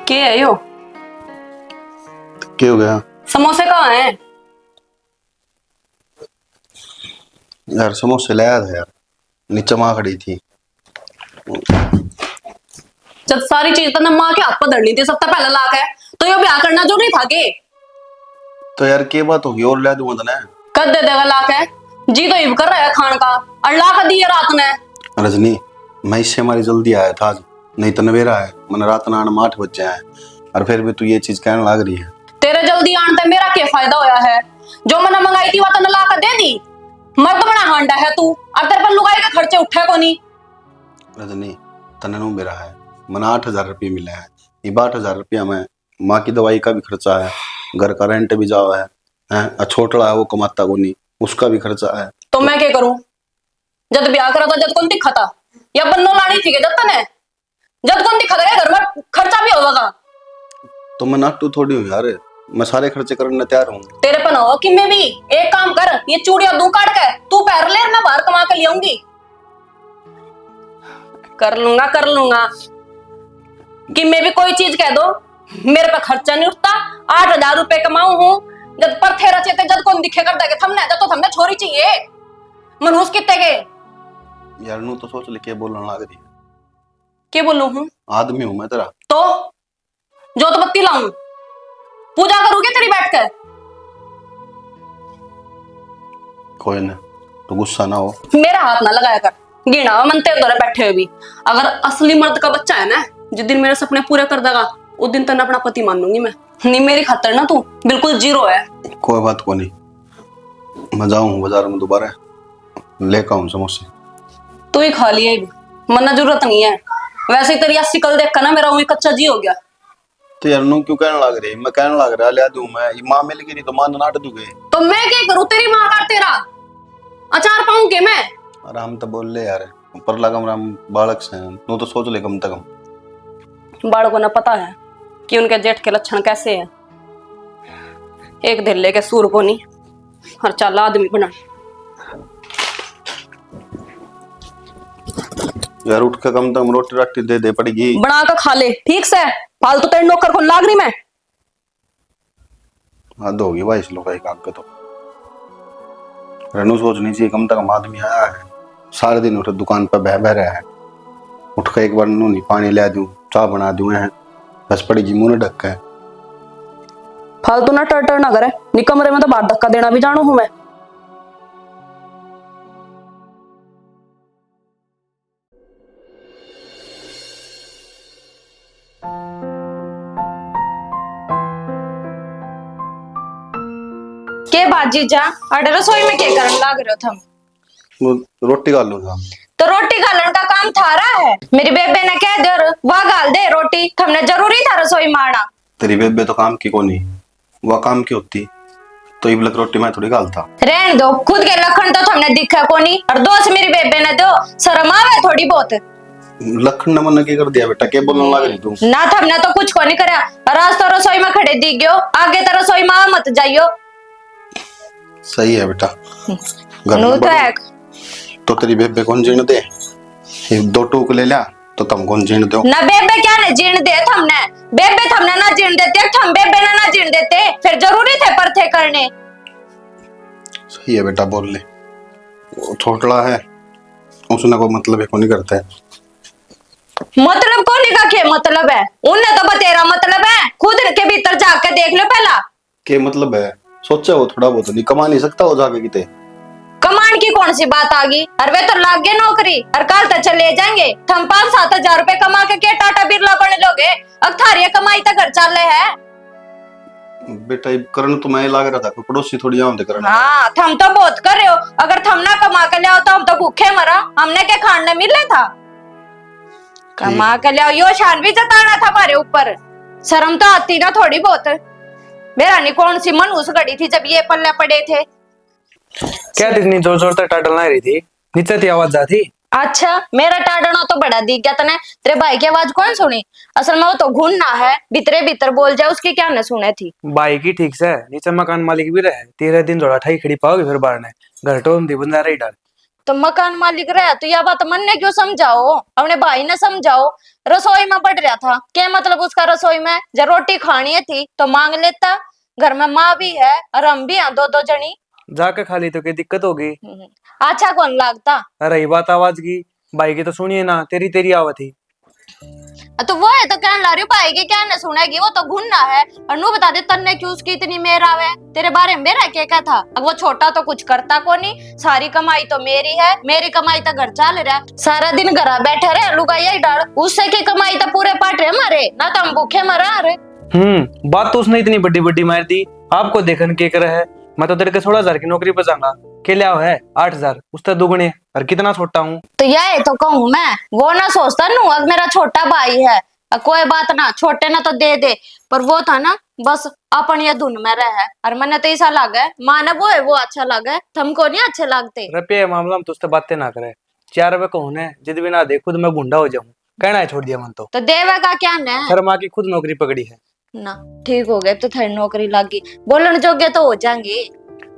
क्या है यो? क्या हो गया समोसे कहाँ हैं? यार? समोसे लाया था यार, नीचे माँ खड़ी थी। जब सारी चीज तो माँ के हाथ पर धरनी थी, सबसे पहला लाख है तो यो ब्याह करना जरूरी था के? तो यार क्या बात होगी, और ला दूंगा ना। कद दे देगा लाख है? जी तो इब कर रहा है खान का, और लाख दिए रात ने। रजनी, मैं इससे हमारी जल्दी आया था आज, नहीं तो नवेरा है। मैंने रात ना 8 बज जाए और फिर भी तू ये चीज कहने लग रही है। तेरे जल्दी आने से मेरा क्या फायदा होया है? जो मैंने मंगाई थी वो तने ला कर दे दी। मर्द बड़ा हांडा है तू, और तेरे पर लुगाई के खर्चे उठे को नहीं। रजनी, तने नु मेरा है, मैंने 8,000 रुपये मिले हैं। ये 8,000 रुपया में माँ की दवाई का भी खर्चा है, घर का रेंट भी जाओ है, छोटा है वो कमाता को नहीं, उसका भी खर्चा है। तो मैं क्या करूं? जब ब्याह करा था जब कौन दिखा था? या बन्नो लानी थी के जब तने? जब कौन दिखा था घर में खर्चा भी होगा? तो मैं नाटू थोड़ी हूँ यार, मैं सारे खर्चे करने तैयार हूँ। तेरे पर हो कि मैं भी एक काम कर, ये चूड़ियां दू काट के तू पैर ले, मैं बाहर कमा के ले आऊंगी। कर लूंगा कि मैं भी कोई चीज कह दो, मेरे पे खर्चा नहीं उठता। 8,000 रुपए कमाऊ हूँ, जब पर थे रचे थे, जब कौन दिखे कर देगा थमने, जब तो थमने छोरी चाहिए मनहूस कितने के। यार नू तो सोच ले के बोलने लग रही है। क्या बोलूं हूँ? आदमी हूँ मैं तेरा। तो जो तो बत्ती लाऊं, पूजा करोगे तेरी बैठ कर? कोई ना, तो गुस्सा ना हो। मेरा हाथ ना लगाया कर, गिना मन तेरे द्वारा बैठे हुए भी। अगर असली मर्द का बच्चा है ना, जिस दिन मेरे सपने पूरे कर देगा उस दिन तक अपना पति मान लूंगी मैं। नहीं मेरी खातर ना तू बिल्कुल जीरो है। कोई बात को नहीं, मैं जाऊँ बाजार में दोबारा लेकर आऊँ समोसे। तू ही खा लिया, मरना जरूरत नहीं है। वैसे ही तेरी 80 कल देख कर ना मेरा वही कच्चा जी हो गया। तो यार नू क्यों कहने लग रही? मैं कहने लग रहा ले दूं मैं, ये माँ मिल गई नहीं तो माँ नाट दूंगे। तो मैं क्या करूं? तेरी माँ का तेरा अचार पाऊं के मैं? अरे हम तो बोल ले यार, पर लगम राम बालक से नू तो सोच ले कम से कम। बाड़ को ना पता है कि उनके जेठ के लक्षण कैसे हैं। एक धिल्ले के सूर को नहीं, हर चाल आदमी बना। यार उठ के कम से कम रोटी राटी दे दे पड़ेगी। बना कर खा ले ठीक से, फालतू तेरे नौकर को लाग रही मैं। हद होगी भाई इस लोग का काम के तो। रनू सोचनी चाहिए, कम से कम आदमी आया है, सारे दिन उठ दुकान पर बह रहा है। उठ के एक बार नू नहीं पानी ले दूं, चाय बना दूं है, बस पड़ेगी मुंह ढक के। फालतू ना टर ना करे, नी कमरे में तो बाहर धक्का देना भी जानू हूं मैं। के बाजी जा अरे रसोई में क्या करन लाग रहे हो थम? रोटी खा लूंगा। तो रोटी घालन का काम थारा है। मेरी बेबे ने कह दे वह गाल दे रोटी, थमने जरूरी था रसोई में आना। तेरी बेबे तो काम की कोनी, वह काम की होती तो इबलक रोटी मैं थोड़ी गालता। रहन दो, खुद के लखन तो थमने दिखा कोनी, और दोस्त मेरी बेबे ने दो शर्म आवे थोड़ी बहुत। लखन ने मन की कर दिया बेटा, क्या बोलने लग रही तू? ना थमने तो कुछ को नहीं करा, और आज तो रसोई में खड़े दी गयो, आगे तो रसोई में मत जाइयो। सही है बेटा, घर नू में तो है। तो तेरी बेबे कौन जीण दे? ये 2 टूक ले लिया तो तुम कौन जीण दो? ना बेबे क्या ने जीण दे थमने, बेबे थमने ना जीण देते, थम बेबे ने ना जीण देते, फिर जरूरी थे पर थे करने। सही है बेटा, बोल ले। वो छोटला है, उसने कोई मतलब है को नहीं करता है। मतलब कौन का क्या मतलब है? उन्हें तो बतेरा मतलब है, खुद के भीतर जाके देख लो पहला। क्या मतलब है? सोचा वो थोड़ा बहुत नहीं कमा नहीं सकता वो जाके किते? कमान की कौन सी बात आ गई? अरे वे तो लाग गए नौकरी, और कल तक चले जाएंगे। थम 5-7 हजार रुपए कमा के टाटा बिरला बने लोगे, अब थारी कमाई तक घर चल रहे है। बेटा करण तो मैं लग रहा था, कोई पड़ोसी थोड़ी आम थे करण। हाँ थम तो बहुत कर रहे हो, अगर थम ना कमा के लिया तो हम तो भूखे मरा, हमने क्या खाने मिले था? कमा के लिया यो शान भी जताना था हमारे ऊपर, शर्म तो आती ना थोड़ी बहुत। मेरा नहीं कौन सी मनहूस घड़ी थी जब ये पल्ले पड़े थे। क्या इतनी जोर जोर तक टाटलना रही थी? नीचे थी आवाज जाती। अच्छा मेरा टाटना तो बड़ा दिख गया तने, तेरे भाई की आवाज कौन सुनी? असल में वो तो घूमना है, भीतरे भीतर बोल जाए, उसकी क्या न सुने थी। बाई की ठीक से नीचे मकान मालिक भी रहे, 13 दिन जोड़ा ठाई खड़ी पाओगे फिर बाहर ने घर तो बंदा रही डर। तो मकान मालिक रहे तो यह बात मन ने क्यों समझाओ, अपने भाई ने समझाओ। रसोई में पड़ रहा था, क्या मतलब उसका रसोई में? जब रोटी खानी थी तो मांग लेता, घर में माँ भी है और हम भी हैं दो दो जनी। जाके खा ली तो क्या दिक्कत होगी? अच्छा कौन लगता? अरे ये बात आवाज की, भाई की तो सुनिए ना, तेरी तेरी आवत थी। तो वो है तो कहने ला रही हूँ, भाई की क्या न सुनेगी, वो तो गुन्ना है। और नू बता दे तन्ने क्यों उसकी इतनी मेर आवे, तेरे बारे में मेरा क्या था? अब वो छोटा तो कुछ करता को नहीं, सारी कमाई तो मेरी है, मेरी कमाई तो घर चल रहा है, सारा दिन घर बैठे रहे लुगाई ही डाल, उससे की कमाई तो पूरे पाट रहे हमारे, ना तो हम भूखे मरा रहे। बात तो उसने इतनी बड़ी बड़ी मार दी, आपको देखन के कर है। मैं तो तेरे के 16,000 की नौकरी पर जाऊंगा, के लिया है 8,000, उससे दुगने, और कितना छोटा हूँ। तो यही तो कहूँ मैं, वो ना सोचता नू अब मेरा छोटा भाई है, कोई बात ना, छोटे ना तो दे दे, पर वो था ना बस अपन ये धुन में रहे। और मैंने तो ऐसा लगा माँ ने वो है वो अच्छा लगा, तुमको नहीं अच्छे लगते। रुपये मामला में तुझसे बातें ना करे, 4 रुपए को होने जिद भी ना दे, खुद मैं गुंडा हो जाऊं, कहना है छोड़ दिया मन तो। देवे का क्या न शर्मा की खुद नौकरी पकड़ी है ना, ठीक हो गए तो थारी नौकरी लागी, बोलन जोगे तो हो जाएंगे।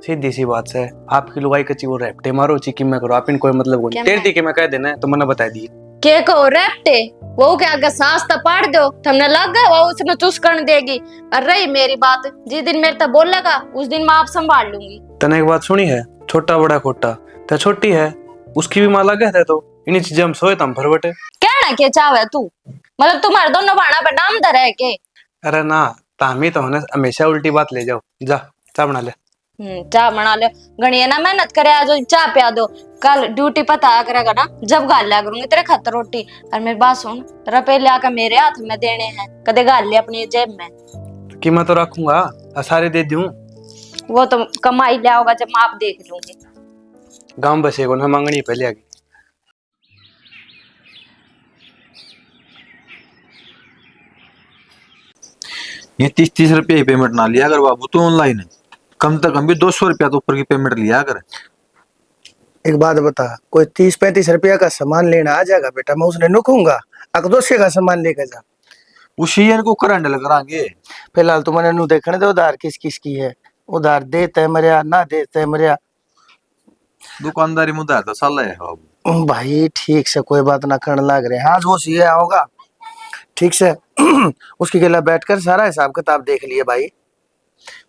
सीधी सी बात से, आपकी लुगाई कच्ची वो रेपटे मारो चिकी में करो, आप इन कोई मतलब को नहीं, तेरे दी के मैं कह देना तो मैंने बता दी। के कहो रेपटे, वो क्या अगर सास तो पाड़ दो तुमने लग गए वो उसमें चुस कर देगी। और रही मेरी बात, जिस दिन मेरे तक बोलेगा उस दिन मैं आप संभाल लूंगी। तने एक बात सुनी है, छोटा बड़ा खोटा, तो छोटी है उसकी भी माँ लगे थे, तो इन्हीं चीजें हम सोए तम भरवटे। कहना क्या चाहे तू, मतलब तुम्हारे दोनों बाणा पे नाम दर है के? अरे ना, तामी तो होने हमेशा उल्टी बात ले जाओ, जा चाय बना ले। चाह बना लो, गणिया ना मेहनत करे आज चाह पिया दो, कल ड्यूटी पता करेगा ना जब गाल लिया करूंगी तेरे खतर रोटी। और मेरी बात सुन, रुपए लिया कर मेरे हाथ में देने हैं, कदे गाल ले अपनी जेब में। कि मैं तो रखूंगा, सारे दे दूं, वो तो कमाई लिया होगा जब मैं आप देख लूंगी। गांव बसे को ना मांगनी पहले आगे। ये 30-30 रुपये ही पेमेंट ना लिया अगर बाबू तो ऑनलाइन है, कम से कम भी 200 रुपया तो ऊपर की पेमेंट लिया कर। एक बात बता, कोई 30-35 रुपया का सामान लेना आ जाएगा बेटा, मैं उसने नुकूंगा अकदोशे का सामान लेकर जा। उसी इनको करंट लगाएंगे। फिलहाल तो मैंने नु देखने दे उधार किस किस की है, उधार देते है मरिया ना देते है मरिया। दुकानदारी मुद्दा तो साला है बाबू। भाई ठीक से कोई बात ना करने लग रहे, हाँ वो सी होगा ठीक से। उसकी गला बैठकर सारा हिसाब किताब देख लिए भाई।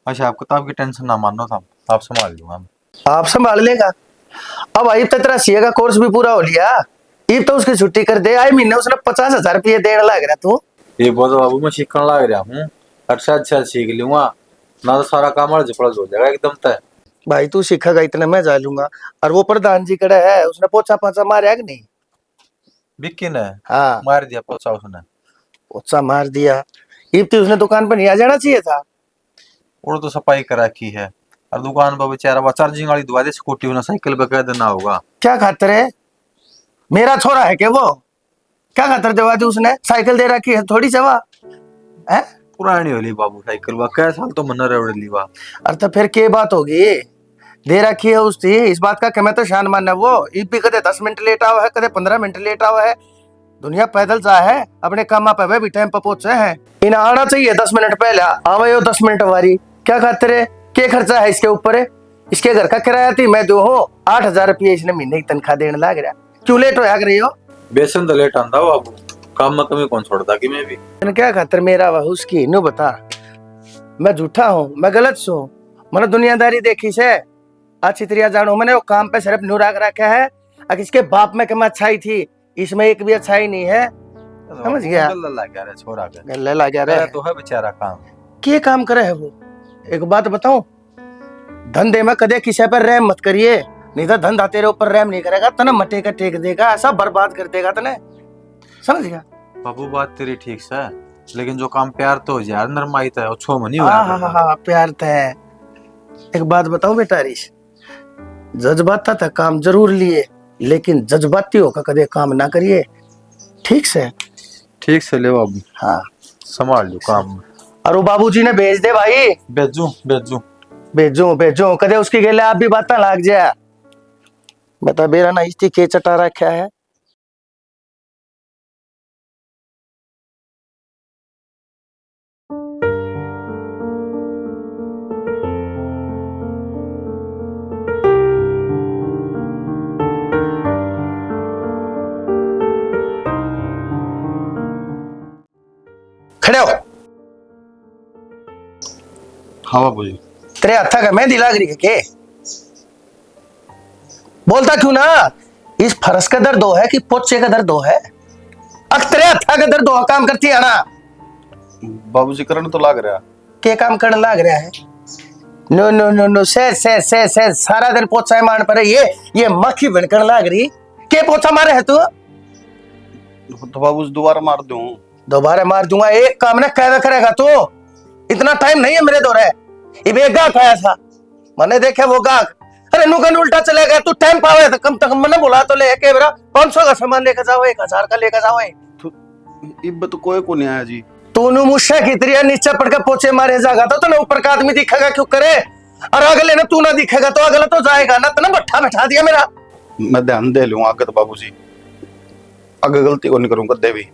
अच्छा, आप किताब की टेंशन ना मानो था, आप संभाल लूंगा। आप संभाल लेगा। अब भाई तो तेरा सीए का कोर्स भी पूरा हो लिया, अब तो उसकी छुट्टी कर दे, आई महीने उसने 50,000 रुपये देने लग रहा तू। ये बहुत बाबू मैं सीखने लग रहा हूँ, अच्छा अच्छा सीख लूंगा ना तो सारा काम अड़ज पड़ज हो जाएगा एकदम तय। भाई तू सीखेगा इतने मैं जा लूंगा। और वो प्रधान जी कड़े है, उसने पोछा पाछा मारा कि नहीं? बिक्की ने हाँ मार दिया पोछा उसने। पोछा मार दिया, इब तो उसने दुकान पर नहीं आ जाना चाहिए था। और तो सफाई करा की है, और दुकान पर बेचारा वो चार्जिंग वाली दवा दे स्कूटी में साइकिल पे कह देना होगा। क्या खातर है, मेरा छोरा है क्या वो? क्या खातर दवा दी उसने, साइकिल दे रखी है थोड़ी सवा है। पुरानी होली बाबू साइकिल, वा कै साल तो मन रवड़ ली वा। अरे तो फिर क्या बात होगी, दे रखी है उसकी, इस बात का मैं तो शान मानना। वो इब भी कदे 10 मिनट लेट हुआ है, कदे 15 मिनट लेट हुआ है। दुनिया पैदल जा है, अपने काम पे वे भी टाइम पर पहुंचे हैं। इन्हें आना चाहिए 10 मिनट पहले, आवे हो 10 मिनट वारी। क्या खातिर है, क्या खर्चा है इसके ऊपर? इसके घर का किराया थी मैं जो हूँ 8,000 रुपये इसने महीने की तनख्वाह देने लग रहा, क्यों लेट होया कर रही हो? बेसन तो लेट आंदा बाबू, काम में कमी कौन छोड़ता कि मैं भी। क्या खातर मेरा वह उसकी नु बता, मैं झूठा हूँ, मैं गलत हूँ? मैंने दुनियादारी देखी से अच्छी तरह जानू, मैंने वो काम पे सिर्फ नूराग रखा है। अगर इसके बाप में कम अच्छाई थी, इसमें एक भी अच्छाई नहीं है। समझ गया? गल्ला लग गया रे छोरा के, गल्ला लग गया रे। तो है बेचारा काम। क्या काम करे है वो? एक बात बताऊं, धंधे में कदे किसी पर रहम मत करिए, नहीं तो धंधा तेरे ऊपर रहम नहीं करेगा, तने मटे का टेक देगा, सब बर्बाद कर देगा तने। समझ गया? बाबू बात तेरी ठीक से, लेकिन जो काम प्यार तो हो जाए नरमाई तो अच्छो मनी हुआ। हाँ प्यार तो है। एक बात बताऊं बेटा रिश, जज्बाता था काम जरूर लिए, लेकिन जज्बाती होकर कदे काम ना करिए, ठीक से? ठीक से ले बाबू, हाँ संभाल लो काम। और वो बाबूजी ने भेज दे भाई। भेजू भेजू भेजो भेजो, कदे उसकी गेले आप भी बात लाग जाए। बता बेरा ना इस्ती के चटा रखा है। खड़े हो। हाँ बाबूजी। तेरे हथा का मेहंदी लाग रही है के? बोलता क्यों ना? इस फरस का दर्द हो है कि पोचे का दर्द हो है? तेरे हथा का दर्द हो काम करती है ना? बाबूजी करने तो लाग रहा। के काम करने लाग रहा है? नो नो नो नो, से सारा दिन पोछा मारने पर ये मक्खी बनकर लाग रही। के पोछा मारे है तू? तो बाबूजी दोबारा मार दूं? दोबारा मार दूंगा। एक काम ना कैदा करेगा तू? इतना टाइम नहीं है मेरे दौरे। ये गाहक आया था, मैंने देखे वो गाहक, अरे नुकन उल्टा चले गया। तू टाइम पावे तो कम मैंने बोला तो ले के मेरा 500 का सामान लेकर जाओ, 1000 का लेकर जाओ। तो इब तो कोई को नहीं आया जी। तूने मुझसे कितनी नीचे पड़कर पोछे मारे जाएगा तो ना ऊपर का आदमी दिखेगा क्यों करे? और अगले ना तू ना दिखेगा तो अगला तो जाएगा ना। तो भट्ठा बैठा दिया मेरा। मैं ध्यान दे लूंगा आगे तो बाबूजी, आगे गलती को नहीं करूंगा कदे भी।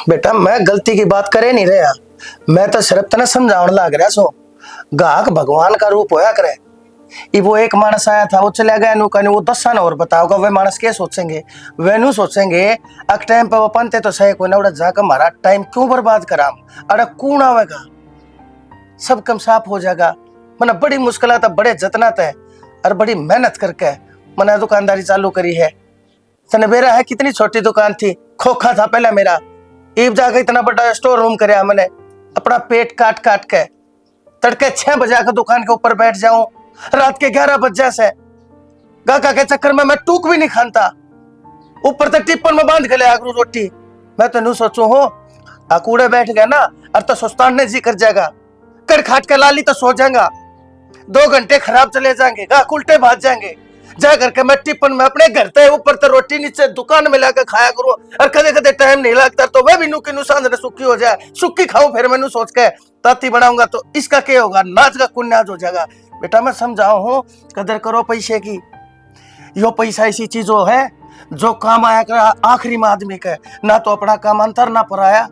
बेटा मैं गलती की बात करे नहीं रहा, मैं तो सिर्फ तना समझाने लग रहा सो। गाहक भगवान का रूप होया करे। वो एक मानस आया था, वो चला गया नु कने, वो 10 साल और बताओगा वे मानस क्या सोचेंगे? वे नु सोचेंगे अक टाइम पे वो पंते तो सही कोई ना उड़ा जाकर हमारा टाइम क्यों बर्बाद कराम। अरे कौन आवेगा? सब कम साफ हो जाएगा। मैंने बड़ी मुश्किल था, बड़े जतनात है और बड़ी मेहनत करके मैंने दुकानदारी चालू करी है। तने बेरा है कितनी छोटी दुकान थी, खोखा था पहले मेरा। ईब जाकर इतना बड़ा स्टोर रूम कराया मैंने, अपना पेट काट काट के। तड़के 6 बजे आकर दुकान के ऊपर बैठ जाऊं, रात के 11 बजे से गाका के चक्कर में मैं टूक भी नहीं खानता। ऊपर तक टिप्पण में बांध के ले आगरू रोटी। मैं तो नहीं सोचू हो कूड़े बैठ गया ना और तो सुस्तान ने जी कर जाएगा, कर खाट के लाली तो सो जाएगा। 2 घंटे खराब चले जाएंगे, गाहक उल्टे भाग जाएंगे। जा करके मैं टिप्पण में अपने घर पे ऊपर तो रोटी नीचे दुकान में लाकर खाया करूं। और कदे कदे टाइम नहीं लगता तो वह भी नुकी नुसान सुखी हो जाए, सुखी खाऊं फिर मैंने सोच के ताती बनाऊंगा तो इसका क्या होगा? नाच का कुन्याज हो जाएगा। बेटा मैं समझाओ हूं, कदर करो पैसे की। यो पैसा ऐसी चीज है जो काम आया कर आखिरी में आदमी का, ना तो अपना काम अंतर ना पराया।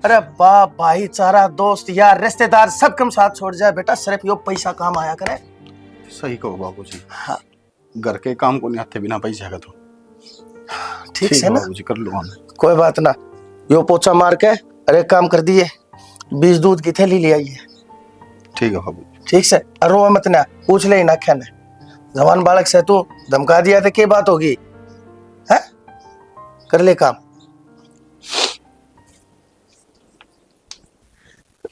अरे बाप भाईचारा दोस्त यार रिश्तेदार सब कम साथ छोड़ जाए बेटा, सिर्फ यो पैसा काम आया करे। सही कहो बाबूजी। हाँ घर के काम को नहीं आते बिना पैसे का तो ठीक है ना बाबूजी, कर लूंगा मैं। कोई बात ना। यो पोछा मार के अरे काम कर दिए, 20 दूध की थैली ले आइए। ठीक है बाबू। ठीक से रो मत ना, पूछ ले ना ख्या ने। जवान बालक से तू धमका दिया तो क्या बात होगी है? कर ले काम।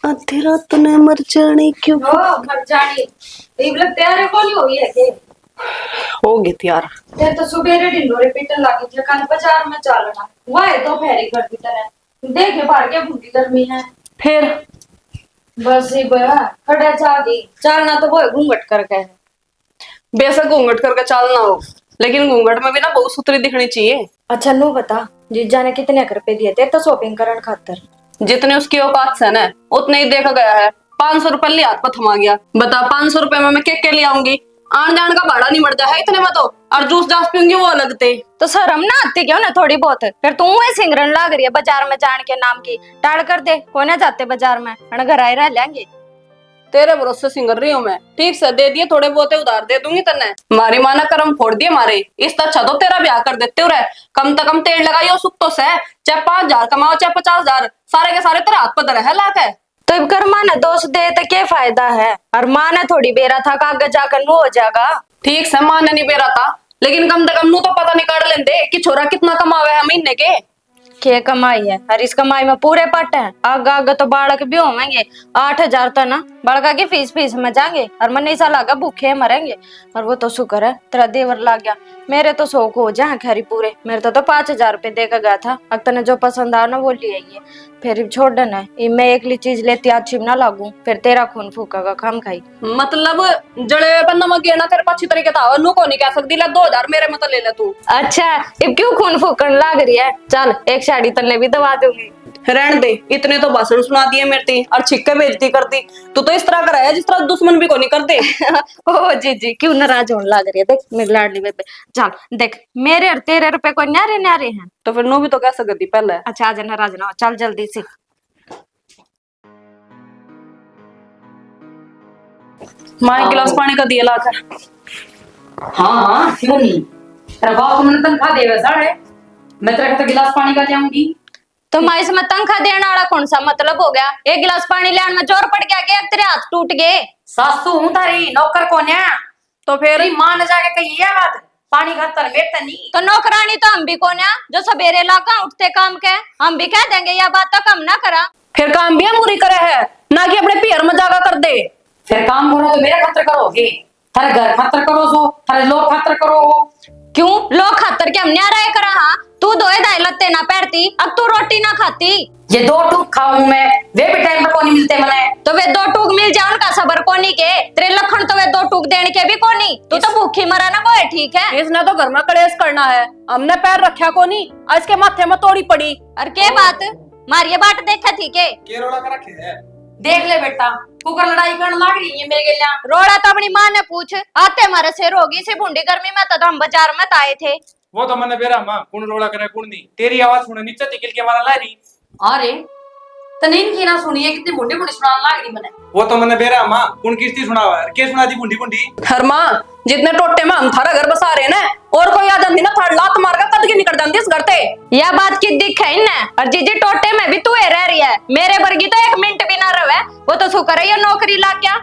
आधी रात ने मर जाने क्यों? मर जानी इबले तैयार कोली हुई है के? होगी तैयार। ते तो सुबेरे ढिंडोरे पीटन लागी थे, कल बाजार में चलना वाह तो फेरी कर दी तने। देखे बाहर के भूखी गर्मी है फिर बस ही बया खड़ा जागी चलना तो वो घूंघट करके। बेशक घूंघट करके चलना हो, लेकिन घूंघट में भी ना बहुत सुथरी दिखनी चाहिए। अच्छा नू बता, जीजा ने कितने रुपए दिए थे तो शॉपिंग करन खातर? जितने उसकी औकात से ना उतने ही देखा गया है। 500 रुपए ले हाथ पर थमा गया। बता 500 रुपए में मैं के ले आऊंगी? आन जान का भाड़ा नहीं मरता है इतने में तो। और जूस जास पीऊंगी वो अलग थे। तो शर्म ना आती क्यों ना थोड़ी बहुत? फिर तू ही सिंगरन लाग रही है बाजार में जान के नाम की। टाड़ कर दे, कोई ना जाते बाजार में, घर आए रह लेंगे। तेरे भरोसे सिंगर रही हूँ मैं। ठीक से दे दिए, थोड़े बहुत उधार दे दूंगी तन्ने। मारी माना कर्म फोड़ दिए मारे। इस तो अच्छा तो तेरा ब्याह कर देते हो। कम से कम तेल लगाइयो सुख तो से, चाहे 5000 कमाओ चाहे 50,000, सारे के सारे तेरे हाथ पर दर है लाख है। तो अब कर माने दोष दे तो क्या फायदा है? और माने थोड़ी बेरा था कागज जाकर नु हो जाएगा। ठीक से माने नहीं बेरा था, लेकिन कम से कम नु तो पता निकाल लेंदे कि छोरा कितना कमावे है महीने के कमाई है। और इस कमाई में पूरे पट है। आगे आगे तो बालक भी होंगे। 8000 तो ना बड़का की फीस में जाएंगे और मन ऐसा लगा भूखे मरेंगे। और वो तो शुक्र है तेरा देवर लाग गया। मेरे तो शौक हो जाए खैरी पूरे। मेरे तो 5000 रुपए देकर गया था। अब तने जो पसंद आ ना वो ले आइए। फिर छोड़ देना है, मैं एकली चीज लेती अच्छी ना लागू, फिर तेरा खून फूका खाम खाई। मतलब जड़े पर नमक गिरना तेरे को अच्छी तरीके था। नु को नहीं कह सकती ले 2000 मेरे मत ले ले तू। अच्छा अब क्यों खून फूकन लाग रही है? चल एक साड़ी तन्ने भी दबा दूंगी। रहने दे, इतने तो भाषण सुना दिए मेरे और छिक्के बेइज्जती करती। तू तो इस तरह का है जिस तरह दुश्मन भी को नहीं करते। ओ जी क्यों नाराज होने लग रही है? देख मेरी लाडली बेबे, चल देख मेरे और तेरे रुपए को न्यारे न्यारे हैं। तो फिर नो भी तो कह सकती पहले। अच्छा आज नाराज ना हो, चल जल्दी से। माँ एक गिलास पानी का दिया लाकर। हाँ क्यों नहीं? तेरा बाप को मैंने तनख्वाह दे वैसा है, मैं तेरा कहता गिलास पानी का ले आऊंगी। तो मैं इसमें तनख्वाह देने वाला कौन सा मतलब हो गया? एक गिलास पानी लेने में जोर पड़ गया कि तेरे हाथ टूट गए? सासू हूं तारी, नौकर कौन है? तो फिर तेरी मां ने जाके कही है बात, पानी खातर बेटा नहीं। तो नौकरानी तो हम भी कौन है जो सवेरे लाका उठते काम के? हम भी कह देंगे यह बात तो कम ना करा। फिर काम भी हम पूरी करे है, ना कि अपने पियर में जागा कर दे। फिर काम करो तो मेरे खातर करोगे, थारे घर खातर करो सो, थारे लोग खातर करो। क्यों लोग खातर के हमने आ रहे करा? हाँ तू दोए दाई लत्ते ना पैरती, अब तू रोटी ना खाती। ये 2 टूक खाऊं मैं, वे भी टाइम पर कोनी मिलते मने। तो वे 2 टूक मिल जाए उनका सबर कोनी के? तेरे लखन तो वे 2 टूक देने के भी कोनी। तू तो भूखी मरा ना, वो है ठीक है। इसने तो घर में कलेश करना है, हमने पैर रखा को नहीं, इसके माथे में तोड़ी पड़ी। और के बात मारिए बाट देखा थी के? रोड़ा कर रखे है। देख ले बेटा, कुकर लड़ाई करने लग रही है मेरे के लिए। रोड़ा तो अपनी माँ ने पूछ, आते हमारे सिर होगी सी बूंदी गर्मी में तो हम बाजार में आए थे। वो तो मैंने बेरा माँ कौन रोड़ा करे कौन नहीं, तेरी आवाज सुने नीचे तिकिल के मारा ला रही। अरे तनीन की ना सुनिए, कितनी मुंडी मुंडी सुनाने लग रही मैंने। वो तो मैंने बेरा माँ कौन किस्ती सुनावा है, के सुना दी बुंडी बुंडी। हर माँ जितने टोटे में हम थारा घर बसा रहे ना, और कोई आ जाती ना थार लात मार कर कद की निकल जाती इस घर ते। यह बात की दिख है ना, और जीजी टोटे में भी तू रह रही है, मेरे वर्गी तो 1 मिनट भी ना रहे। वो तो शुक्र है ये नौकरी लाग गया।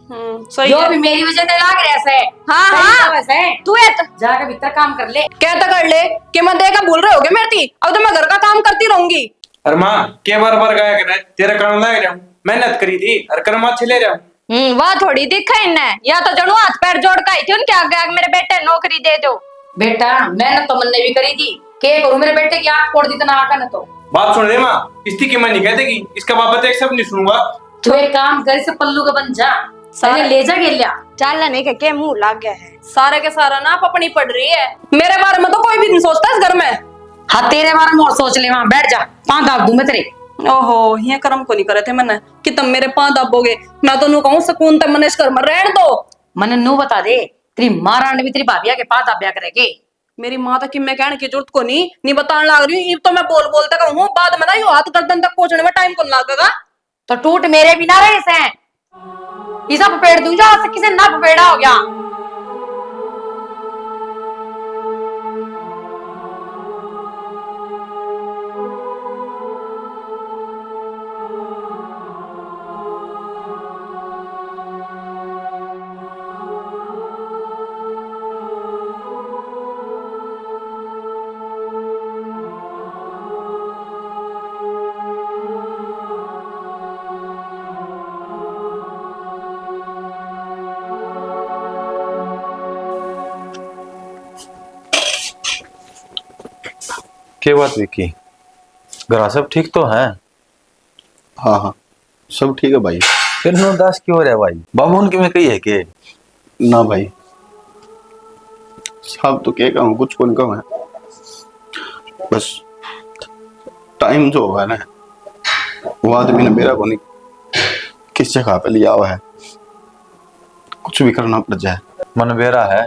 सही जो है। भी मेरी वजह से लाग रहे से। हाँ हाँ वैसे तू है तो जाके भीतर काम कर ले। कहता कर ले कि मैं देखा भूल रहे होगे मेरी थी, अब तो मैं घर का काम करती रहूंगी। अरे माँ के बार गाया करे, तेरे कारण लाग रहा हूँ, मेहनत करी थी और कर्म अच्छे ले रहा हूँ। वह थोड़ी दिख है इन्हें, या तो जनू हाथ पैर जोड़ के आई थी उनके आगे आगे मेरे बेटे नौकरी दे दो। बेटा मेहनत तो मैंने भी करी थी, के करूं मेरे बेटे की आंख फोड़ दी तना आका न तो। बात सुन रहे माँ, इसकी की मैं नहीं कह देगी, इसका बाप एक सब नहीं सुनूंगा। तू एक काम कर, से पल्लू का बन जा, सारे ले जा गेल्या। चल के मुंह लग गया है। सारे के सारा ना अपनी पड़ रही है, मेरे बारे में तो कोई भी नहीं सोचता इस घर में। हाँ तेरे बारे में और सोच ले, वहां बैठ जा, पांव दाब दूं मैं तेरे। ओहो ये कर्म को नहीं करे थे मैंने कि तुम मेरे पांव दाबोगे। मैं तो नू कहूं सुकून तक मैंने इस घर में रहने दो। मने नू बता दे, तेरी मां रानी भी तेरी भाभिया के पांव दाब्या करेगे। मेरी माँ तक मैं कहने की जरूरत को नहीं बताने लग रही हूँ। तो मैं बोल बोलते कहूँ, बाद में ना यू हाथ गर्दन तक पहुंचने में टाइम कौन लगेगा। तो टूट मेरे बिना रहे से, ये सब पेड़ दूं जा, किसे ना पेड़ा हो गया। क्या बात विकी, घर सब ठीक तो है? हाँ हाँ सब ठीक है भाई। फिर नो उदास क्यों हो रहा है भाई? बाबू उनके में कही है के? ना भाई साहब तो क्या कहूँ, कुछ कौन कहूँ है, बस टाइम जो होगा ना, वो आदमी ने मेरा को नहीं किस जगह पे लिया हुआ है, कुछ भी करना पड़ जाए। मन बेरा है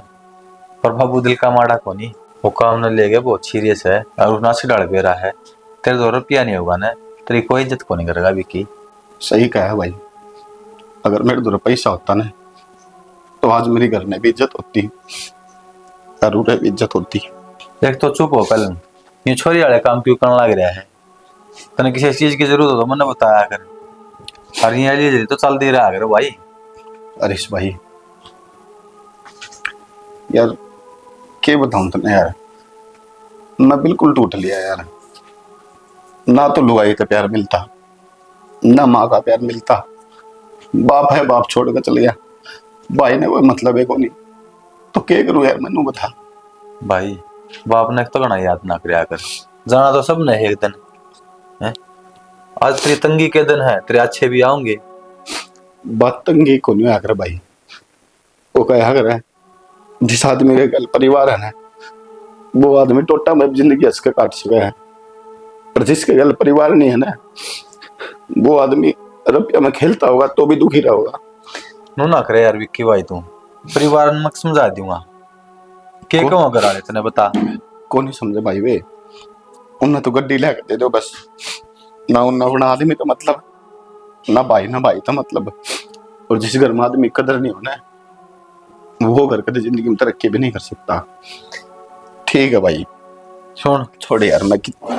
पर बाबू दिल का माड़ा को नहीं, वो काम न ले गए, बहुत सीरियस है और उतना से डाल बेरा है। तेरे 2 रुपया नहीं होगा ना, तेरी कोई इज्जत को नहीं करेगा विकी। सही कहा है भाई, अगर मेरे 2 पैसा होता ना तो आज मेरी घर में भी इज्जत होती, जरूर भी इज्जत होती। एक तो चुप हो पहले, ये छोरी वाले काम क्यों करने लग रहा है? तने किसी चीज की जरूरत हो तो मैंने बताया कर, और ये लिए तो चल दे रहा कर भाई। अरेश भाई यार क्या बताऊं तुमने यार, मैं बिल्कुल टूट लिया यार। ना तो लुगाई का प्यार मिलता, ना माँ का प्यार मिलता। बाप है, बाप छोड़ कर चल गया, भाई ने कोई मतलब है को नहीं, तो क्या करूं यार मैनू बता। भाई बाप ने तो घना याद ना कराया कर, जाना तो सब ने एक दिन है। आज तेरी तंगी के दिन है, तेरे अच्छे भी आऊंगे। बात तंगी को नहीं आकर भाई, वो क्या करे, जिस आदमी के गल परिवार है ना, वो आदमी टोटा में जिंदगी हंस के काट सके है, पर जिसके गल परिवार नहीं है ना, वो आदमी रुपया में खेलता होगा तो भी दुखी रहेगा। नो ना करे यार विक्की भाई, तू परिवार में समझा दूंगा के क्यों अगर आ तने बता। कौन नहीं समझे भाई वे, उन्हें तो गड्डी लेकर दे दो बस, ना उन्हें अपना आदमी तो मतलब, ना भाई तो मतलब। और जिस घर में आदमी कदर नहीं होना है, वो घर कभी जिंदगी में तरक्की भी नहीं कर सकता। ठीक है भाई, सुन छोड़ यार, मैं क्या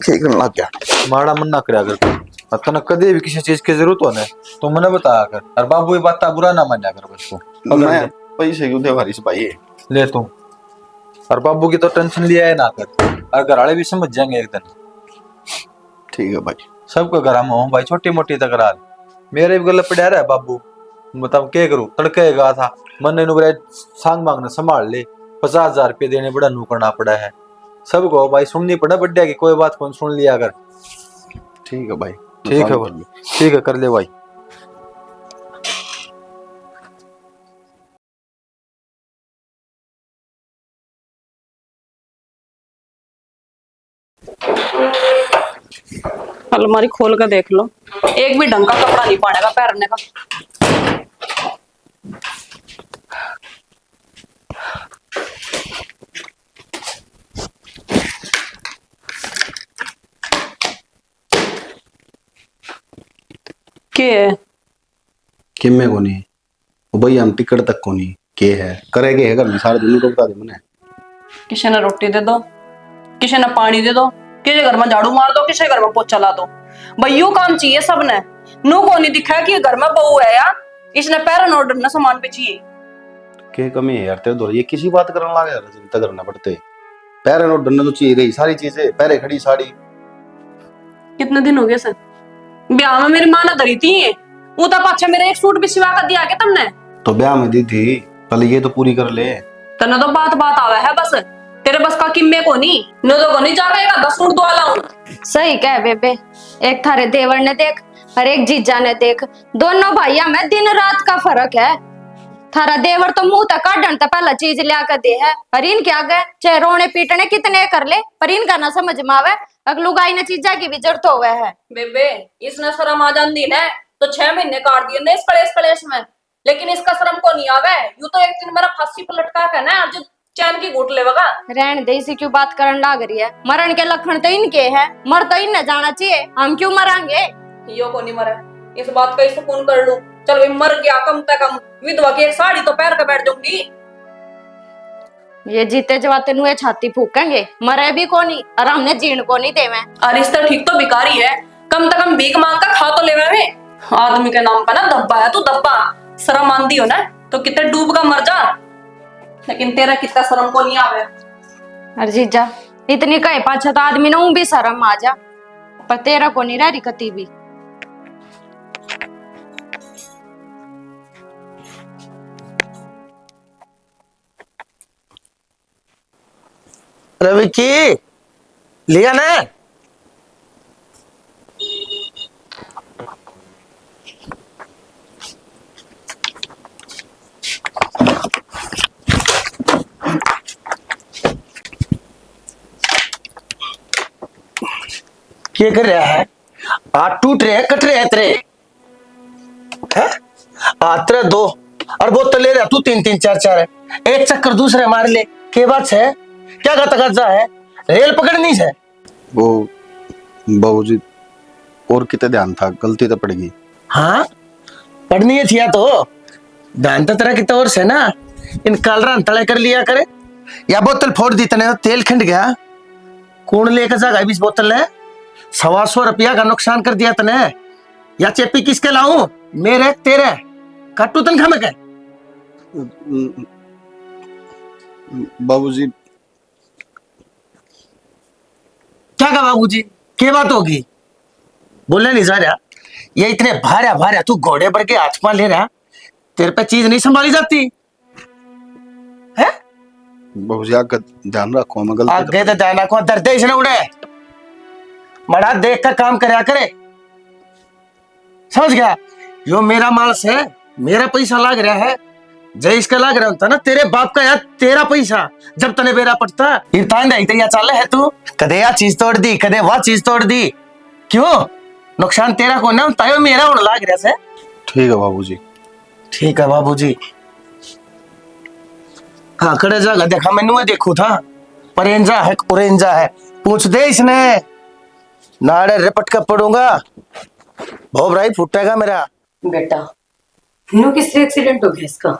करने लग गया। माड़ा मन ना करया कर तू। और तने कदे भी किसी चीज की जरूरत हो ना तो मने बताया कर। और बाबू ये बात बुरा ना मान्या कर बस तू। मैं पैसे क्यों दे भारी भाई? ले तू। और बाबू की तो टेंशन लिया है ना कर। और घर वाले भी समझ जाएंगे एक दिन। ठीक है भाई। सबको घर में हो भाई, छोटी मोटी तकरार मेरे भी गले पड़ा रहा है बाबू। मतलब क्या करूं, तड़के गया था मन नुबरे सांग मांगने संभाल ले, 50,000 रुपये देने बड़ा नू करना पड़ा है। सबको भाई सुननी पड़ा बड्डे की, कोई बात कौन सुन लिया कर। ठीक है भाई। ठीक है भाई, ठीक है कर ले भाई। अलमारी खोल कर देख लो, एक भी ढंग का कपड़ा नहीं पड़ेगा पहनने का। के है कि मैं को नहीं वो भाई हम टिकट तक को नहीं के है करेगे है घर में सारे दिन को बता दे मने। किसी ने रोटी दे दो, किसी ने पानी दे दो, किसी घर में झाड़ू मार दो, किसी घर में पोछा ला दो। भाई यूं काम चाहिए सबने। नू को नहीं दिखा कि घर में बहू है यार, इसने पैरन ऑर्डर ना सामान पे चाहिए। के कमी है यार तेरे दो, ये किसी बात करने लगा यार, चिंता करना पड़ते पैर और डरने तो चाहिए रही सारी चीजें, पैरे खड़ी साड़ी। कितने दिन हो गए सर ब्याह में मेरी मां ने धरी थी, वो तो पाछा मेरा एक सूट भी सिवा कर दिया के तुमने। तो ब्याह में दी थी, पहले ये तो पूरी कर ले। तने तो बात बात आवे है बस, तेरे बस का किम्मे को नहीं नो तो को नहीं जाएगा 10 सूट दो लाऊं। सही कह बेबे, एक थारे देवर ने देख और एक जीजा ने देख, दोनों भाइया में दिन रात का फर्क है। थारा देवर तो मुंह तक काटन तक पहला चीज लिया कर दे है, और इनके आगे चाहे रोने पीटने कितने कर ले पर इनका ना समझ में आवे अगलू गाय ने चीजा की भी जरूरत होवे है। बेबे इसने शर्म आ जाती ने तो 6 महीने काट दिए ने इस कलेश में, लेकिन इसका शर्म को नहीं आवे। यूं तो एक दिन मेरा फांसी पर लटका के ना आज चैन की घूट लेवेगा। रहन दे, इसी क्यों बात करन लाग रही है? मरण के लक्षण तो इनके है, मर तो इन्हें जाना चाहिए, हम क्यों मरांगे? यो को नहीं मरे, इस बात का ही सुकून कर लूं। चल भाई मर गया कम से कम विधवा की एक साड़ी तो पहन के बैठ जाऊंगी। ये जीते जवाते नुए छाती फूकेंगे, मरे भी को नहीं और हमने जीण को नहीं देवे। अरे इस ठीक तो भिखारी है, कम से कम भीख मांग कर खा तो लेवे में। आदमी के नाम पर ना धब्बा है तू धब्बा, शर्म आंदी हो ना तो कितने डूब का मर जा, लेकिन तेरा कितना शर्म को नहीं आवे। अरे जीजा इतनी कहे पाछा तो आदमी ने भी शर्म आ जा, पर तेरा को नहीं रही कती भी। रवि की लिया ना? क्या कर रहा है? हाथ टूट रहे हैं, कट रहे हैं तेरे हैं? तेरे 2 और बोतल ले रहा तू 3-3 4-4 है, एक चक्कर दूसरे मार ले के बात है? क्या गजा है? रेल पकड़नी है वो बाबूजी और कितने ध्यान था, गलती तो पड़ गई। हाँ पढ़नी है थिया तो ध्यान तो तेरा कितना और से ना, इन कालरान तले कर लिया करे या बोतल फोड़ दी तने, तेल खिंड गया। कौन लेकर जाएगा 20 बोतल है? 125 रुपया का नुकसान कर दिया तने। या चेपी किसके लाऊं, मेरे तेरे काटू तनखा में? बाबूजी क्या कहा बाबूजी? क्या बात होगी? बोले नहीं जा रहा, ये इतने भारा भारा तू घोड़े पर के हाथ पा ले रहा, तेरे पे चीज नहीं संभाली जाती है? बाबूजी आगे ध्यान रखो, मैं गलती आगे तो ध्यान रखो, दर्द इसने उड़े मड़ा देख कर काम करया करे, समझ गया? यो मेरा माल से मेरा पैसा लाग रहा है, जय इसका लाग रहा होता ना तेरे बाप का यार, तेरा पैसा जब तने बेरा पड़ता इतना चाल है तू, कदे या चीज तोड़ दी कदे वह चीज तोड़ दी, क्यों? नुकसान तेरा को ना तायो मेरा होने लाग रहा से। ठीक है बाबूजी। ठीक है बाबूजी। हाँ खड़े जागा देखा मैंने देखू था, परेंजा है पुरेंजा है, पूछ दे इसने, नाड़े रिपट कर पड़ूंगा, भोबराई फूटेगा मेरा। बेटा नो किससे एक्सीडेंट हो गया इसका?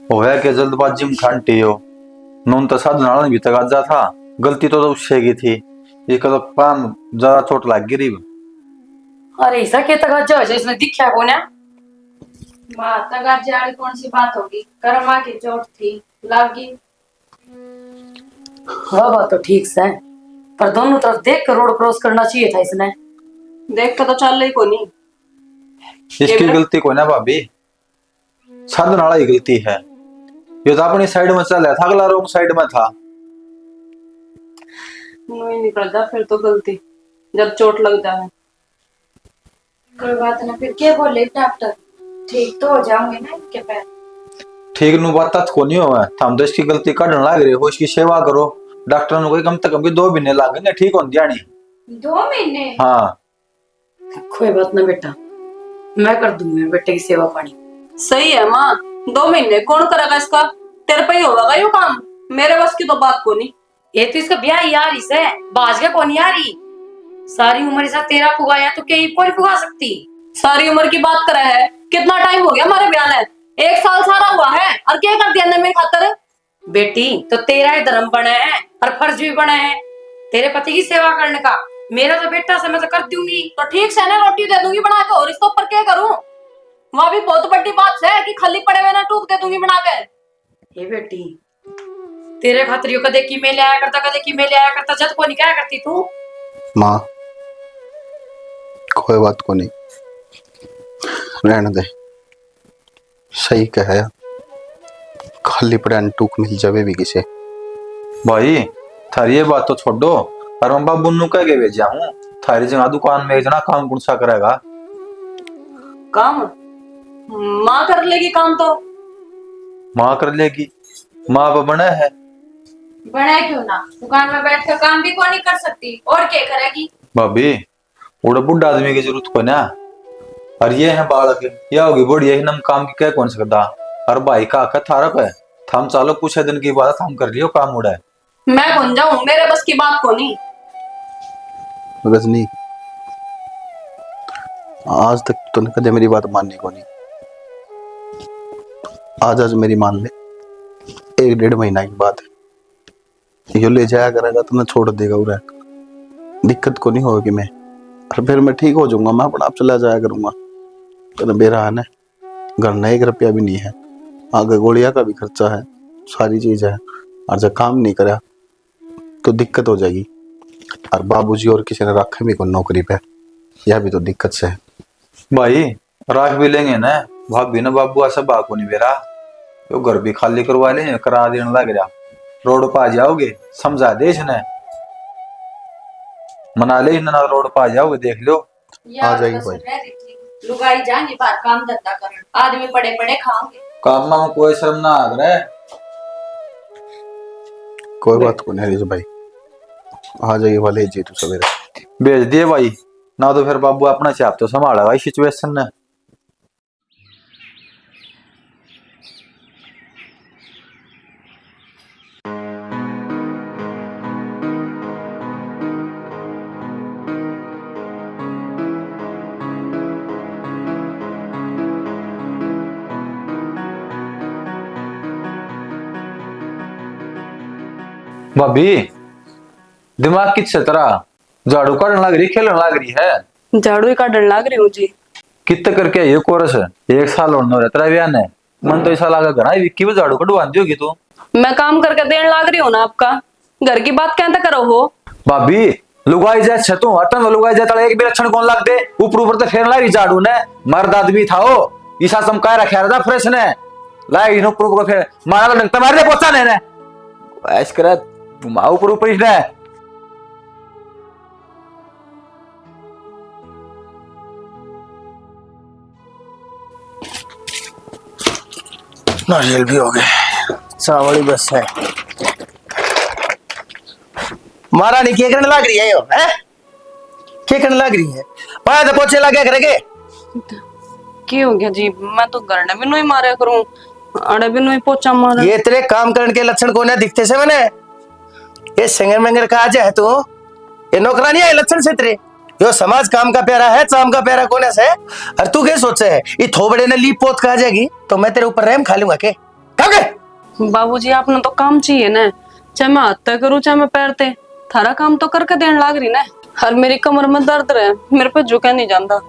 होया के जल्दबाजी में ठांटी हो, नून तो साधु नारायण भी तगाजा था, गलती तो उससे की थी। ये कदो काम ज्यादा चोट लग गई अरे ऐसा क्या तक जो इसने दिखा को ना माँ तगाजे वाली कौन सी बात होगी, कर्मा की चोट थी, लागी। हाँ बात तो ठीक से, पर दोनों तरफ देख कर रोड क्रॉस करना चाहिए था इसने। देख के तो चल रही को नहीं। इसकी गलती कोई ना भाभी, साधन वाला ही गलती है। ये तो अपनी साइड में चल रहा था, अगला रोंग साइड में था। नहीं निकल जा फिर तो गलती, जब चोट लग जाए। कोई बात ना, फिर क्या बोले डॉक्टर, ठीक तो हो जाओगे ना इनके पैर? ठीक नु बात तक को नहीं हुआ, थम तो इसकी गलती काटने लग रहे हो, इसकी सेवा करो। डॉक्टर ने कोई कम से कम भी 2 महीने लागेंगे ठीक होने जानी। 2 महीने? हाँ कोई बात ना बेटा, मैं कर दूंगी बेटे की सेवा पानी। सही है माँ, 2 महीने कौन करेगा इसका? तेरे पे ही होगा यो काम, मेरे बस की तो बात को नहीं। ये तो इसका ब्याह यार इसे बाज के कौन यारी, सारी उम्र ऐसा तेरा पुगाया तो कहीं कोई पुगा सकती। सारी उम्र की बात करे है, कितना टाइम हो गया हमारे ब्याह में? 1 साल सारा हुआ है, और क्या कर दिया ने मेरी खातर? बेटी तो तेरा ही धर्म बना है और फर्ज भी बना है तेरे पति की सेवा करने का। मेरा तो बेटा से मैं तो कर दूंगी। तो ठीक से ना रोटी दे दूंगी बना के, और इसके ऊपर क्या करूं? वहां भी बहुत बड़ी बात है कि खाली पड़े हुए ना टूट के दूंगी बना के। ये बेटी तेरे खातरियों कदे की मैं ले आया करता, कदे की मैं ले आया करता, जद को नहीं क्या करती तू। माँ कोई बात को नहीं, रहने दे। सही कहे, खाली पड़े टूक मिल जावे भी किसे। भाई थारी ये बात तो छोड़ दो, और मैं बाबू नु कह के भेजा हूँ, थारी जगह दुकान में इतना काम कौन सा करेगा? काम माँ कर लेगी काम तो। माँ कर लेगी, माँ अब बना है। बना क्यों ना, दुकान में बैठ कर काम भी कौन नहीं कर सकती, और क्या करेगी? भाभी उड़ा बुढ़ा आदमी की जरूरत को ना, और ये है बालक, ये होगी बड़ी है नम काम की क्या कौन सकता। और भाई का आखा थारा पे थम चालो कुछ दिन की बात हम कर लियो काम उड़ा है। मैं कौन जाऊं, मेरे बस की बात को नहीं। रजनी आज तक तूने कदे मेरी बात माननी को नहीं, आज मेरी मान ले। 1-1.5 महीना की बात है, यो ले जाया करेगा तो मैं छोड़ देगा उरा, दिक्कत को नहीं होगी मैं, और फिर मैं ठीक हो जाऊंगा, मैं अपना आप चला जाया करूंगा। तो मेरा है ना, घर में 1 रुपया भी नहीं है, आगे गोलियां का भी खर्चा है, सारी चीज है, और जब काम नहीं करा तो दिक्कत हो जाएगी। और बाबूजी और किसी ने रखे भी को नौकरी पे, यह भी तो दिक्कत से है। भाई राख भी लेंगे ना, भाभी ना बाबू ऐसा बाको नहीं बेरा, तो घर भी खाली करवा लेंगे, करा देने लग रहा। रोड पर आ जाओगे समझा दे इसने, मना ले ना, रोड पर आ जाओगे देख लो। आ जाएगी भाई। लुगाई जाएंगी बाहर काम धंधा करने, आदमी पड़े पड़े खाओगे। काम में कोई शर्म ना आ रहा है। कोई बात को नहीं भाई, आ जाइए वाले जी तू सवेरे। भेज दिए भाई, ना तो फिर बाबू अपना चाप तो संभाला भाई सिचुएशन ने। भाभी दिमाग किस तरह झाड़ू काटने लग रही, खेलने लग रही है। झाड़ू ही काटने लग रही हूँ जी। कितने करके ये कोर्स है, 1 साल होने रहा तेरा ब्याह ने, मन तो ऐसा लगा घर विक्की भी झाड़ू कटवाती होगी तू। मैं काम करके देने लग रही हूँ ना आपका, घर की बात कहते करो हो। भाभी लुगाई जाए छतू हटन लुगाई जाए एक भी लक्षण कौन लग दे, ऊपर ऊपर तो फेर लाई झाड़ू ने, मर्द आदमी था वो ईसा चमकाए रखा रहा फ्रेश ने, लाई ऊपर ऊपर फेर मारा तो डंगता मार दे पोछा ने ऐश करे तुम ऊपर ऊपर ही ने। नारियल भी हो गए, चावल बस है। महारानी क्या करने लग रही है यो, हैं? क्या करने लग रही है? पाया तो पोछे लगे करेंगे। क्या हो गया जी, मैं तो घर ने भी नहीं मारा करूं, अड़े भी नहीं पोछा मारा। ये तेरे काम करने के लक्षण को ना दिखते से मैंने, ये सिंगर मंगर का आज है तू, ये नौकरानी है लक्षण से तेरे। यो समाज काम का प्यारा है, चाम का प्यारा कौन है? और तू क्या सोचे है ये थोबड़े ने लीप पोत कहा जाएगी तो मैं तेरे ऊपर रहम खा लूंगा के? बाबूजी आपने तो काम चाहिए ना, चाहे मैं हाथ करूं चाहे मैं पैरते, थारा काम तो करके देने लाग रही ना, और मेरी कमर में दर्द रहे, मेरे पे झुका नहीं जाता।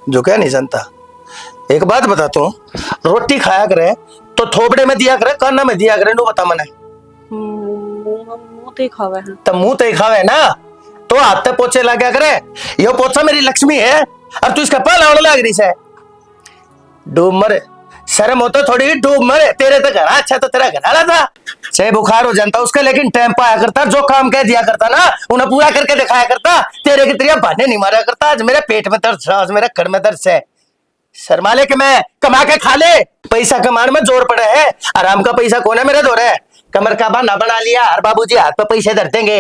जो क्या नहीं जानता, एक बात बताता हूँ, रोटी खाया करे तो थोपड़े में दिया करे, काना में दिया करे, नो बता मने। मुंह तो ही खावे है। तो मुंह तो ही खावे ना, तो हाथ पे पोछे लगा करे। यो पोछा मेरी लक्ष्मी है और तू इसका पाला होने लग रही है। डूब मरे, शर्म हो तो थोड़ी, डूब मरे। तेरे तो घर अच्छा तो तेरा घर आला था, चाहे बुखार हो जाता उसका, लेकिन टाइम पाया करता, जो काम कह दिया करता ना उन्हें पूरा करके दिखाया करता। तेरे की तरह बहाने नहीं मारा करता। आज मेरे पेट में दर्द है, आज मेरे कड़ में दर्द है। शर्मा ले के मैं कमा के खा ले, पैसा कमाने में जोर पड़े है, आराम का पैसा कौन है मेरे दौर है। कमर का बहाना बना लिया और बाबूजी हाथ पे पैसे धर देंगे।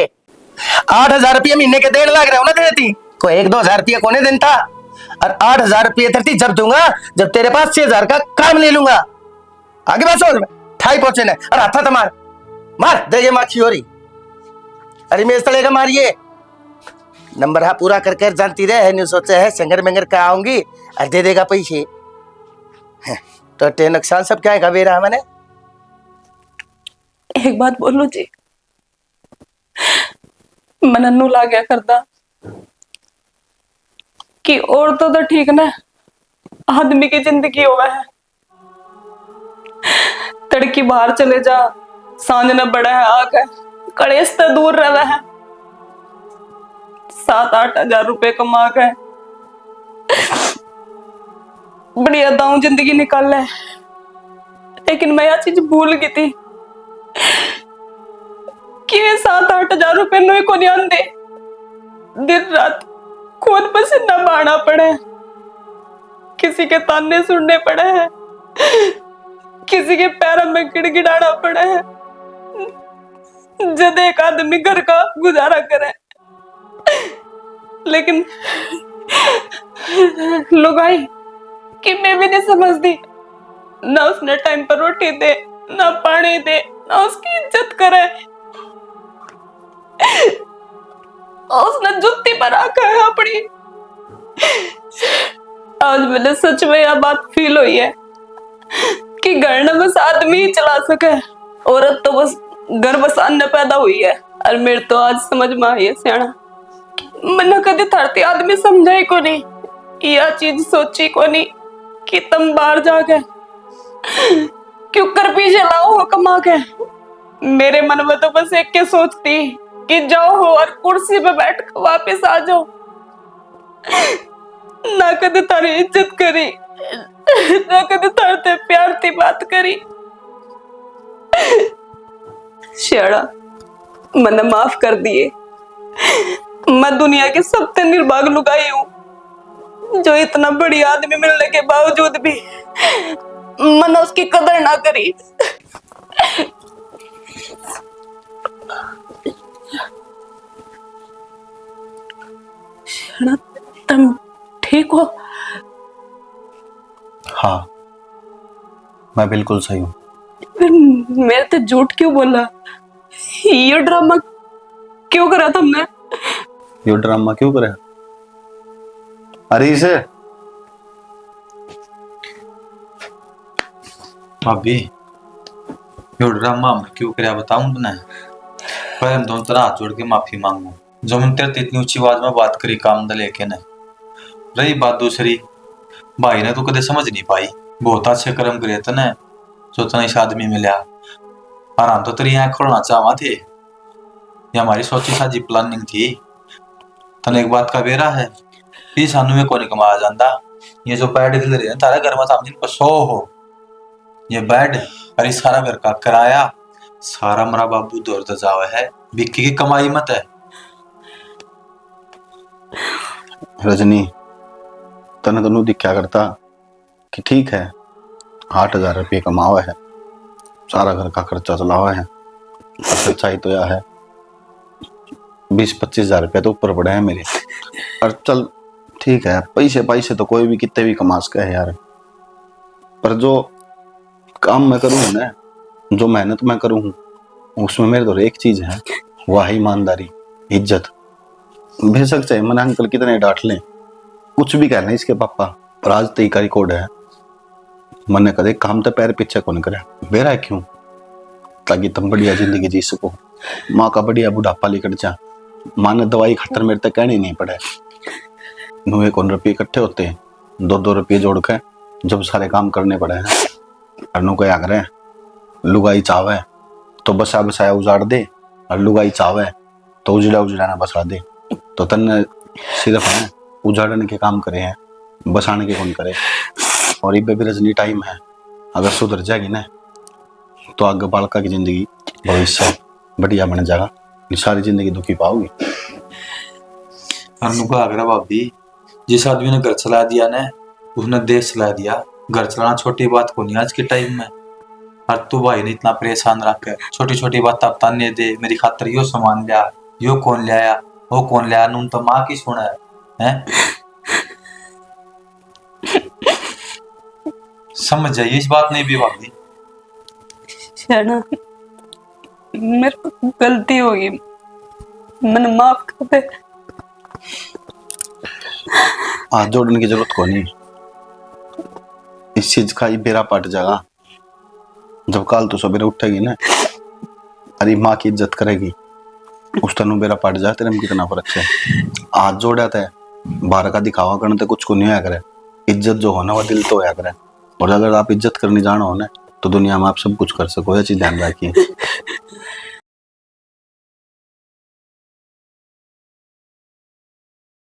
8,000 रुपये महीने के देने लग रहे हो ना देती, कोई 1-2 हजार कोने दिन था। और 8,000 रुपये धरती जब दूंगा जब तेरे पास 6,000 का काम ले लूंगा। आगे बात सोच में ठाई पहुंचे ने और हाथा तो मार मार दे, ये माखी हो रही। अरे मेज तलेगा मारिए, नंबर हा पूरा करके जानती रहे न्यू सोचे है संगर मंगर का आऊंगी और दे देगा पैसे। तो टे नुकसान सब क्या है बेरा मैंने। एक बात बोलो जी, मन नू ला गया करता कि औरतों तो ठीक ना, आदमी की जिंदगी होगा है। तड़की बाहर चले जा, सांझ न बड़ा है आके कलेश से दूर रहे है, 7-8 हजार रुपए कमा के बढ़िया दाऊ जिंदगी निकाल ले। लेकिन मैं यह चीज भूल गई थी कि 7-8 हजार रुपए नो को नहीं आंदे, दिन रात खून पसीना बहाना पड़े, किसी के ताने सुनने पड़े हैं, किसी के पैरों में गिड़गिड़ाना पड़े है, जब एक आदमी घर का गुजारा करे। लेकिन लुगाई कि मैं भी नहीं समझती, ना उसने टाइम पर रोटी दे, ना पानी दे, ना उसकी इज्जत करे, उसने जुत्ती पर रखा है अपनी। आज मैंने सच में यह बात फील हुई है कि घर न बस आदमी ही चला सके, औरत तो बस घर बसाने पैदा हुई है। और मेरे तो आज समझ में आई है सियाना, मैंने कभी धरती आदमी समझा ही को नहीं, यह चीज सोची को नहीं कि तुम बाहर जाके क्यों कर पीछे लाओ हो कमा के। मेरे मन में तो बस एक के सोचती कि जाओ हो और कुर्सी पे बैठ कर वापिस आ जाओ, ना कदे तारी इज्जत करी, ना कदे तारते प्यार ती बात करी। शेड़ा मैंने माफ कर दिए, मैं दुनिया के सबसे निर्भाग लुगाई हूँ जो इतना बड़ी आदमी मिलने के बावजूद भी मैंने उसकी कदर ना करी। शेड़ा तुम ठीक हो? हाँ मैं बिल्कुल सही हूँ। फिर मेरे तो झूठ क्यों बोला? ये ड्रामा क्यों करा तुमने? ये ड्रामा क्यों करे? अरे इसे भाभी यो ड्रामा मैं क्यों कराया बताऊं तुमने। पर हम दोनों तरह हाथ जोड़ के माफी मांगू, जो मन तेरे इतनी ऊंची आवाज में बात करी काम द लेके ने। रही बात दूसरी, भाई ने तो कदे समझ नहीं पाई, बहुत अच्छे कर्म करे तने जो तने इस आदमी मिला। और हम तो तेरी आंख खोलना चाहवा थे, ये हमारी सोची साजी प्लानिंग थी। तने एक बात का बेरा है, ये सानू में कोनी कमाया जाता। ये जो पैड दिल रहे तारा घर में सामने पर 100 हो, ये बेड और इस सारा घर का किराया सारा मरा बाबू दौर जावा है, विक्की की कमाई मत है। रजनी तने तो दिखा करता कि ठीक है 8,000 रुपये कमावा है, सारा घर का खर्चा चला हुआ है, सच्चाई तो यह है 20-25 हजार रुपये तो ऊपर पड़े हैं मेरे। और चल ठीक है, पैसे तो कोई भी कितने भी कमा सके है यार, पर जो काम मैं करूँ ना, जो मेहनत मैं करूँ उसमें मेरे तो एक चीज है, वह है ईमानदारी, इज्जत। बेशक चाहे मन अंकल कितने डांट लें, कुछ भी कहना इसके पापा, पर आज तय का रिकॉर्ड है, मैंने कदे काम तो पैर पीछे कौन करे बेरा क्यों, ताकि तुम बढ़िया जिंदगी जी सको। माँ का बढ़िया बुढ़ापा लेकर जा। माँ ने दवाई खातर मेरे तक कहनी नहीं पड़े। नुए कौन रुपये इकट्ठे होते हैं, 2-2 रुपये जोड़ के जब सारे काम करने पड़े हैं। और नु क्या करे, लुगाई चावे तो बसा बसाया उजाड़ दे, और लुगाई चावे तो उजड़ा उजड़ाना बसा दे। तो तन्ने सिर्फ है उजाड़ने के काम करे हैं, बसाने के कौन करे। और ये भी रजनी टाइम है, अगर सुधर जाएगी ना तो आगे बालका की जिंदगी भविष्य बढ़िया बन जाएगा। सारी जिंदगी दुखी पाओगी। अगर भाभी जिस आदमी ने घर चला दिया ना, उसने देश चला दिया। घर चलाना छोटी बात को नहीं आज के टाइम में। और तू भाई ने इतना परेशान रखे, छोटी छोटी बात आप ताने दे, मेरी खातर यो सामान लिया, यो कौन लाया, वो कौन लाया, नून तो माँ की सुना है? समझ जाइए इस बात नहीं भी भाभी। शना, मेरे को गलती होगी, मैंने माफ कर दे। हाथ जोड़ने की जरूरत को नहीं, इस चीज का ही बेरा पाट जाएगा। जब काल तो सवेरे उठेगी ना, अरे माँ की इज्जत करेगी, उस तनु बेरा पाट जाए। तेरे में कितना फर्क है। हाथ जोड़ा था बाहर का दिखावा करने तो कुछ को नहीं होया करे। इज्जत जो होना वो दिल तो होया करे। और अगर आप इज्जत करनी जानो हो ना तो दुनिया में आप सब कुछ कर सको। ये चीज ध्यान रखिए।